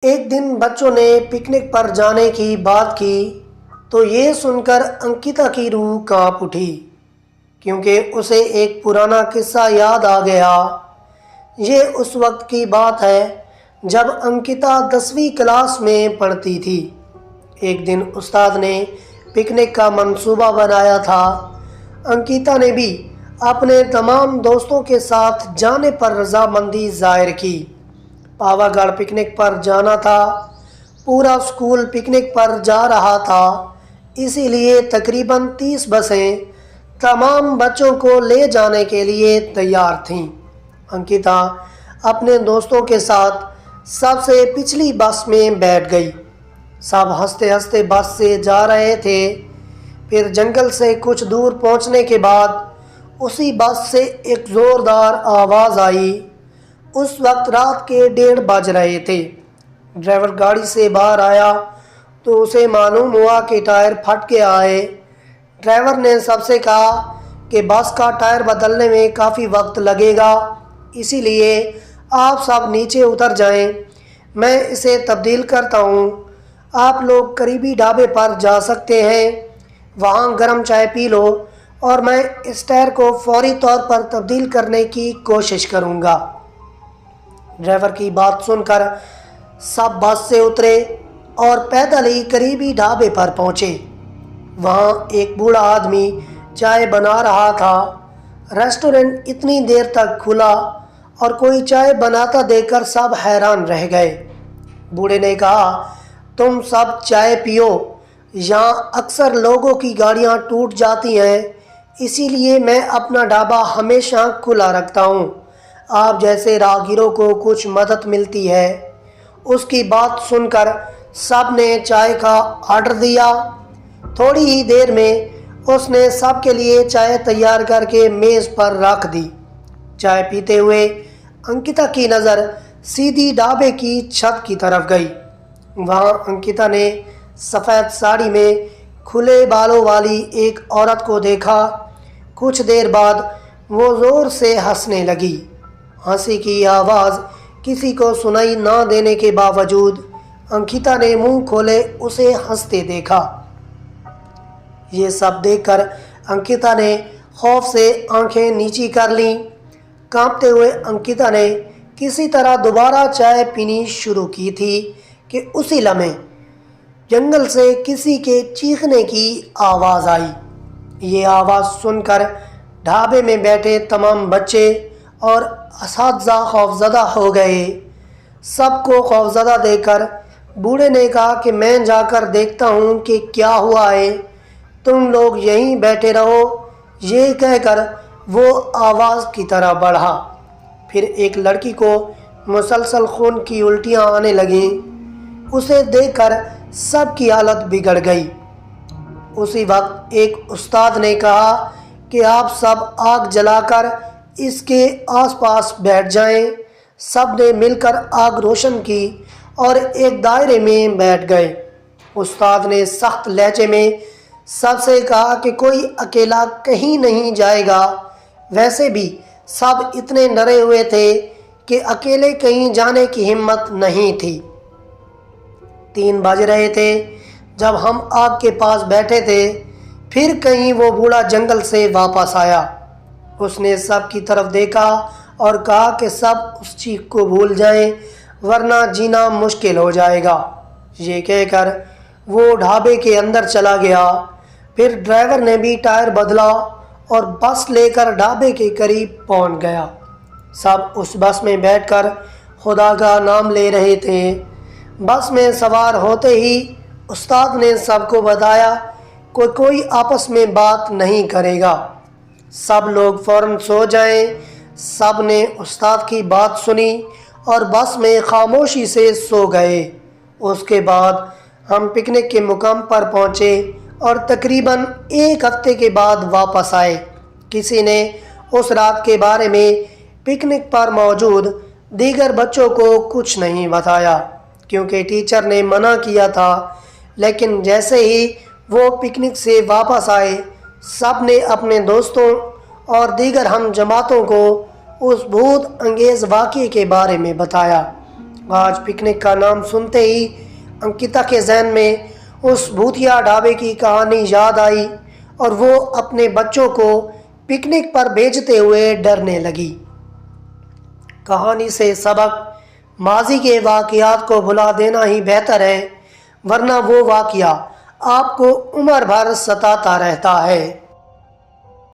ایک دن بچوں نے پکنک پر جانے کی بات کی تو یہ سن کر انکتا کی روح کانپ اٹھی، کیونکہ اسے ایک پرانا قصہ یاد آ گیا۔ یہ اس وقت کی بات ہے جب انکتا 10ویں کلاس میں پڑھتی تھی۔ ایک دن استاد نے پکنک کا منصوبہ بنایا تھا۔ انکتا نے بھی اپنے تمام دوستوں کے ساتھ جانے پر رضامندی ظاہر کی۔ پاوا گڑھ پکنک پر جانا تھا۔ پورا اسکول پکنک پر جا رہا تھا، اسی لیے تقریباً 30 بسیں تمام بچوں کو لے جانے کے لیے تیار تھیں۔ انکتا اپنے دوستوں کے ساتھ سب سے پچھلی بس میں بیٹھ گئی۔ سب ہنستے ہنستے بس سے جا رہے تھے۔ پھر جنگل سے کچھ دور پہنچنے کے بعد اسی بس سے ایک زوردار آواز آئی۔ اس وقت رات کے 1:30 بج رہے تھے۔ ڈرائیور گاڑی سے باہر آیا تو اسے معلوم ہوا کہ ٹائر پھٹ کے آئے۔ ڈرائیور نے سب سے کہا کہ بس کا ٹائر بدلنے میں کافی وقت لگے گا، اسی لیے آپ سب نیچے اتر جائیں، میں اسے تبدیل کرتا ہوں۔ آپ لوگ قریبی ڈھابے پر جا سکتے ہیں، وہاں گرم چائے پی لو اور میں اس ٹائر کو فوری طور پر تبدیل کرنے کی کوشش کروں گا۔ ڈرائیور کی بات سن کر سب بس سے اترے اور پیدل ہی قریبی ڈھابے پر پہنچے۔ وہاں ایک بوڑھا آدمی چائے بنا رہا تھا۔ ریسٹورنٹ اتنی دیر تک کھلا اور کوئی چائے بناتا دیکھ کر سب حیران رہ گئے۔ بوڑھے نے کہا، تم سب چائے پیو، یہاں اکثر لوگوں کی گاڑیاں ٹوٹ جاتی ہیں، اسی لیے میں اپنا ڈھابا ہمیشہ کھلا رکھتا ہوں، آپ جیسے راہگیروں کو کچھ مدد ملتی ہے۔ اس کی بات سن کر سب نے چائے کا آرڈر دیا۔ تھوڑی ہی دیر میں اس نے سب کے لیے چائے تیار کر کے میز پر رکھ دی۔ چائے پیتے ہوئے انکتا کی نظر سیدھی ڈھابے کی چھت کی طرف گئی۔ وہاں انکتا نے سفید ساڑی میں کھلے بالوں والی ایک عورت کو دیکھا۔ کچھ دیر بعد وہ زور سے ہنسنے لگی۔ ہنسی کی آواز کسی کو سنائی نہ دینے کے باوجود انکتا نے منہ کھولے اسے ہنستے دیکھا۔ یہ سب دیکھ کر انکتا نے خوف سے آنکھیں نیچی کر لیں۔ کانپتے ہوئے انکتا نے کسی طرح دوبارہ چائے پینی شروع کی تھی کہ اسی لمحے جنگل سے کسی کے چیخنے کی آواز آئی۔ یہ آواز سن کر ڈھابے میں بیٹھے تمام بچے اور اساتذہ خوفزدہ ہو گئے۔ سب کو خوفزدہ دیکھ کر بوڑھے نے کہا کہ میں جا کر دیکھتا ہوں کہ کیا ہوا ہے، تم لوگ یہیں بیٹھے رہو۔ یہ کہہ کر وہ آواز کی طرح بڑھا۔ پھر ایک لڑکی کو مسلسل خون کی الٹیاں آنے لگیں۔ اسے دیکھ کر سب کی حالت بگڑ گئی۔ اسی وقت ایک استاد نے کہا کہ آپ سب آگ جلا کر اس کے آس پاس بیٹھ جائیں۔ سب نے مل کر آگ روشن کی اور ایک دائرے میں بیٹھ گئے۔ استاد نے سخت لہجے میں سب سے کہا کہ کوئی اکیلا کہیں نہیں جائے گا۔ ویسے بھی سب اتنے ڈرے ہوئے تھے کہ اکیلے کہیں جانے کی ہمت نہیں تھی۔ 3 بج رہے تھے جب ہم آگ کے پاس بیٹھے تھے، پھر کہیں وہ بوڑھا جنگل سے واپس آیا۔ اس نے سب کی طرف دیکھا اور کہا کہ سب اس چیخ کو بھول جائیں ورنہ جینا مشکل ہو جائے گا۔ یہ کہہ کر وہ ڈھابے کے اندر چلا گیا۔ پھر ڈرائیور نے بھی ٹائر بدلا اور بس لے کر ڈھابے کے قریب پہنچ گیا۔ سب اس بس میں بیٹھ کر خدا کا نام لے رہے تھے۔ بس میں سوار ہوتے ہی استاد نے سب کو بتایا کہ کوئی آپس میں بات نہیں کرے گا، سب لوگ فوراً سو جائیں۔ سب نے استاد کی بات سنی اور بس میں خاموشی سے سو گئے۔ اس کے بعد ہم پکنک کے مقام پر پہنچے اور تقریباً 1 ہفتے کے بعد واپس آئے۔ کسی نے اس رات کے بارے میں پکنک پر موجود دیگر بچوں کو کچھ نہیں بتایا، کیونکہ ٹیچر نے منع کیا تھا، لیکن جیسے ہی وہ پکنک سے واپس آئے، سب نے اپنے دوستوں اور دیگر ہم جماعتوں کو اس بھوت انگیز واقعے کے بارے میں بتایا۔ آج پکنک کا نام سنتے ہی انکتا کے ذہن میں اس بھوتیا ڈھابے کی کہانی یاد آئی اور وہ اپنے بچوں کو پکنک پر بھیجتے ہوئے ڈرنے لگی۔ کہانی سے سبق: ماضی کے واقعات کو بھلا دینا ہی بہتر ہے، ورنہ وہ واقعہ آپ کو عمر بھر ستاتا رہتا ہے۔